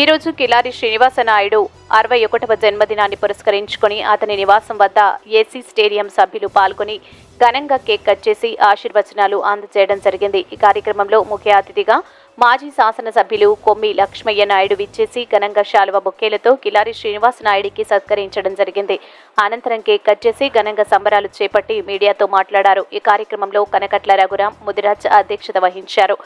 ఈ రోజు కిలారి శ్రీనివాస నాయుడు 61వ జన్మదినాన్ని పురస్కరించుకుని అతని నివాసం వద్ద ఏసీ స్టేడియం సభ్యులు పాల్గొని ఘనంగా కేక్ కట్ చేసి ఆశీర్వచనాలు అందజేయడం జరిగింది. ఈ కార్యక్రమంలో ముఖ్య అతిథిగా మాజీ శాసనసభ్యులు కొమ్మి లక్ష్మయ్య నాయుడు విచ్చేసి ఘనంగా శాలువ బొకేలతో కిలారి శ్రీనివాస నాయుడికి సత్కరించడం జరిగింది. అనంతరం కేక్ కట్ చేసి ఘనంగా సంబరాలు చేపట్టి మీడియాతో మాట్లాడారు. ఈ కార్యక్రమంలో కనకట్ల రఘురాం ముదిరాజ్ అధ్యక్షత వహించారు.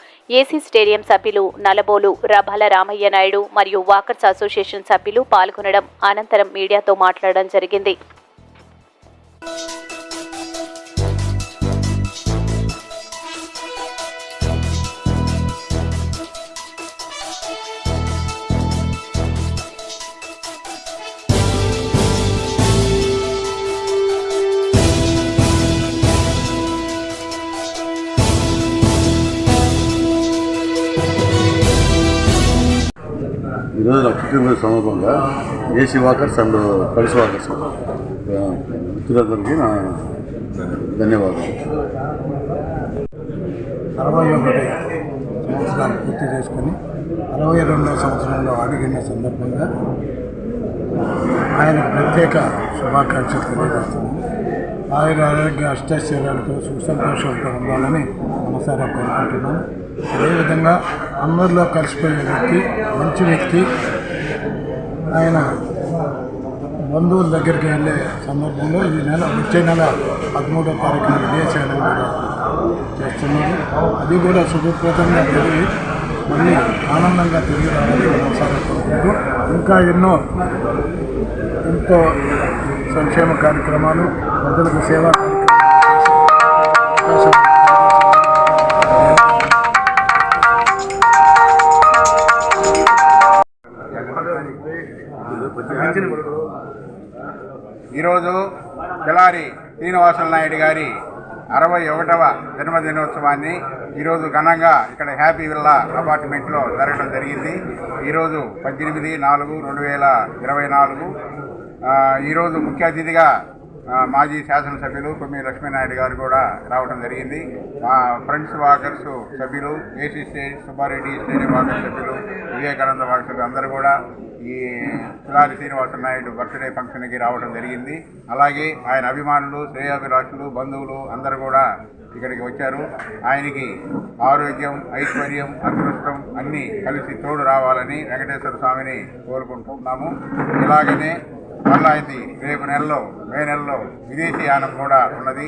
ఏసీ స్టేడియం సభ్యులు నలబోలు రభాల రామయ్య నాయుడు మరియు వాకర్స్ అసోసియేషన్ సభ్యులు పాల్గొనడం అనంతరం మీడియాతో మాట్లాడడం జరిగింది. ఈరోజు నా పుట్టినరోజు సందర్భంగా AC walkers and pulse walkers మిత్రులందరికీ నా ధన్యవాదాలు. 61 సంవత్సరాలు పూర్తి చేసుకొని 62వ సంవత్సరంలో అడిగిన సందర్భంగా ఆయన ప్రత్యేక శుభాకాంక్షలు తెలియజేస్తున్నాను. ఆయన ఆరోగ్య అష్టైశ్వర్యాలతో సుసంతోషాలతో ఉండాలని మనసారా కోరుకుంటున్నాను. అదేవిధంగా అందరిలో కలిసిపోయే వ్యక్తి, మంచి వ్యక్తి. ఆయన బంధువుల దగ్గరికి వెళ్ళే సందర్భంలో వచ్చే నెల 13వ తారీఖున విదేశాలను కూడా చేస్తున్నారు. అది కూడా శుభప్రదంగా జరిగి మళ్ళీ ఆనందంగా తిరిగి రావాలని మనసారా కోరుకుంటూ ఇంకా ఎంతో సంక్షేమ కార్యక్రమాలు, ప్రజలకు సేవా ఈరోజు కిలారి శ్రీనివాస నాయుడు గారి 61వ జన్మదినోత్సవాన్ని ఈరోజు ఘనంగా ఇక్కడ హ్యాపీ విల్లా అపార్ట్మెంట్లో జరగడం జరిగింది. ఈరోజు 18/4/2024 ఈరోజు ముఖ్య అతిథిగా మాజీ శాసనసభ్యులు కొమ్మి లక్ష్మీనాయుడు గారు కూడా రావడం జరిగింది. ఫ్రెండ్స్ వాకర్స్ సభ్యులు, ఏసీ సుబ్బారెడ్డి స్టేడియం వాకర్స్ సభ్యులు, వివేకానంద వాకర్స్ సభ్యులు అందరూ కూడా ఈ కిలారి శ్రీనివాస నాయుడు బర్త్డే ఫంక్షన్కి రావడం జరిగింది. అలాగే ఆయన అభిమానులు, శ్రేయాభిలాషులు, బంధువులు అందరూ కూడా ఇక్కడికి వచ్చారు. ఆయనకి ఆరోగ్యం, ఐశ్వర్యం, అదృష్టం అన్నీ కలిసి తోడు రావాలని వెంకటేశ్వర స్వామిని కోరుకుంటున్నాము. ఇలాగనే మళ్ళా ఇది రేపు మే నెలలో విదేశీయానం కూడా ఉన్నది.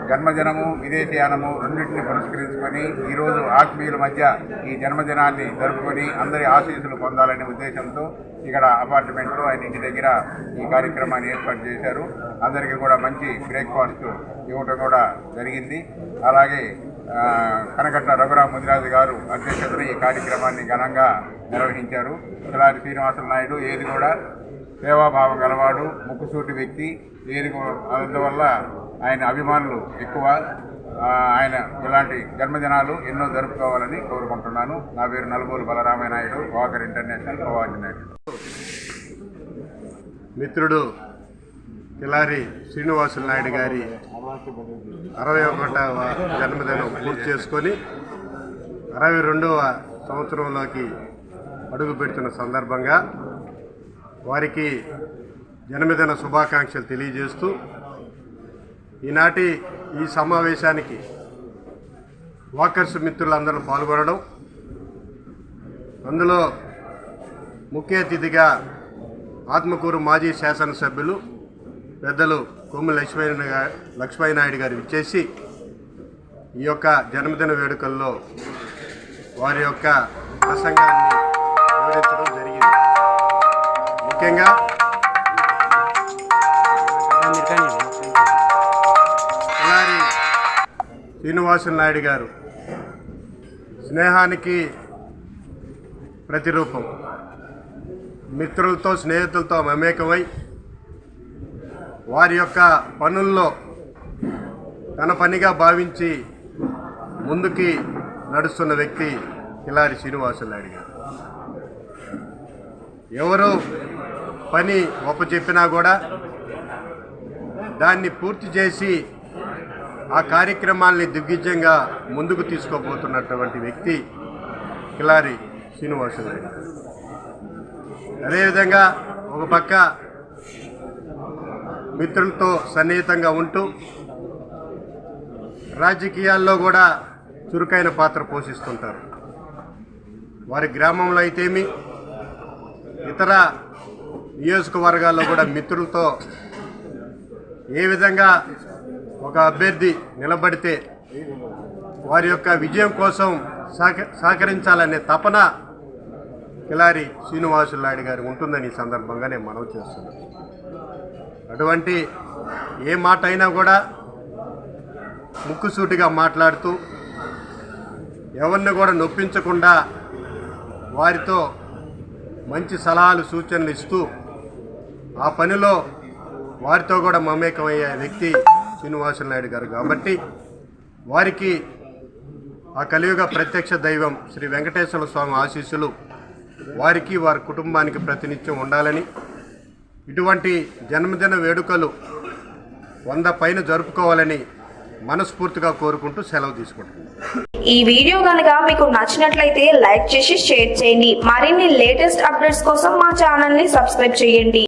జన్మదినము, విదేశీయానము రెండింటిని పురస్కరించుకొని ఈరోజు ఆత్మీయుల మధ్య ఈ జన్మదినాన్ని జరుపుకొని అందరి ఆశీస్సులు పొందాలనే ఉద్దేశంతో ఇక్కడ అపార్ట్మెంట్లో ఆయన ఇంటి దగ్గర ఈ కార్యక్రమాన్ని ఏర్పాటు చేశారు. అందరికీ కూడా మంచి బ్రేక్ఫాస్ట్ ఇవ్వటం కూడా జరిగింది. అలాగే కనకట్ల రఘురాం ముదిరాజు గారు అధ్యక్షతన ఈ కార్యక్రమాన్ని ఘనంగా నిర్వహించారు. కిలారి శ్రీనివాస నాయుడు ఏది కూడా సేవాభావం గలవాడు, ముక్కుసూటి వ్యక్తి. అందువల్ల ఆయన అభిమానులు ఎక్కువ. ఆయన ఇలాంటి జన్మదినాలు ఎన్నో జరుపుకోవాలని కోరుకుంటున్నాను. నా పేరు Nalabolu Balaramaiah Naidu, walker international coordinator. మిత్రుడు కిలారి శ్రీనివాస నాయుడు గారి 61వ జన్మదినం పూర్తి చేసుకొని 62వ సంవత్సరంలోకి అడుగు పెడుతున్న సందర్భంగా వారికి జన్మదిన శుభాకాంక్షలు తెలియజేస్తూ ఈనాటి ఈ సమావేశానికి వాకర్స్ మిత్రులందరూ పాల్గొనడం, అందులో ముఖ్య అతిథిగా ఆత్మకూరు మాజీ శాసనసభ్యులు పెద్దలు కొమ్మి లక్ష్మయ్య నాయుడు గారు విచ్చేసి ఈ యొక్క జన్మదిన వేడుకల్లో వారి యొక్క ప్రసంగాన్ని వివరించడం జరిగింది. ముఖ్యంగా కిలారి శ్రీనివాస నాయుడు గారు స్నేహానికి ప్రతిరూపం. మిత్రులతో, స్నేహితులతో మమేకమై వారి యొక్క పనుల్లో తన పనిగా భావించి ముందుకి నడుస్తున్న వ్యక్తి కిలారి శ్రీనివాస నాయుడు గారు. ఎవరో పని ఒప్పచెప్పినా కూడా దాన్ని పూర్తి చేసి ఆ కార్యక్రమాల్ని దిగ్విజయంగా ముందుకు తీసుకోబోతున్నటువంటి వ్యక్తి కిలారి శ్రీనివాస నాయుడు. అదేవిధంగా ఒక పక్క మిత్రులతో సన్నిహితంగా ఉంటూ రాజకీయాల్లో కూడా చురుకైన పాత్ర పోషిస్తుంటారు. వారి గ్రామంలో అయితేమి ఇతర నియోజకవర్గాల్లో కూడా మిత్రులతో ఏ విధంగా ఒక అభ్యర్థి నిలబడితే వారి యొక్క విజయం కోసం సహకరించాలనే తపన కిలారి శ్రీనివాసులు నాయుడు గారికి ఉంటుందని ఈ సందర్భంగా నేను మనవి చేస్తున్నాను. అటువంటి ఏ మాట అయినా కూడా ముక్కుసూటిగా మాట్లాడుతూ ఎవరిని కూడా నొప్పించకుండా వారితో మంచి సలహాలు సూచనలు ఇస్తూ ఆ పనిలో వారితో కూడా మమేకమయ్యే వ్యక్తి శ్రీనివాసులు నాయుడు గారు కాబట్టి వారికి ఆ కలియుగ ప్రత్యక్ష దైవం శ్రీ వెంకటేశ్వర స్వామి ఆశీస్సులు వారికి వారి కుటుంబానికి ప్రతినిత్యం ఉండాలని, ఇటువంటి జన్మదిన వేడుకలు 100 పైన జరుపుకోవాలని మనస్ఫూర్తిగా కోరుకుంటూ సెలవు తీసుకుంటున్నాను. ఈ వీడియో కనుక మీకు నచ్చినట్లయితే లైక్ చేసి షేర్ చేయండి. మరిన్ని లేటెస్ట్ అప్డేట్స్ కోసం మా ఛానల్ ని సబ్స్క్రైబ్ చేయండి.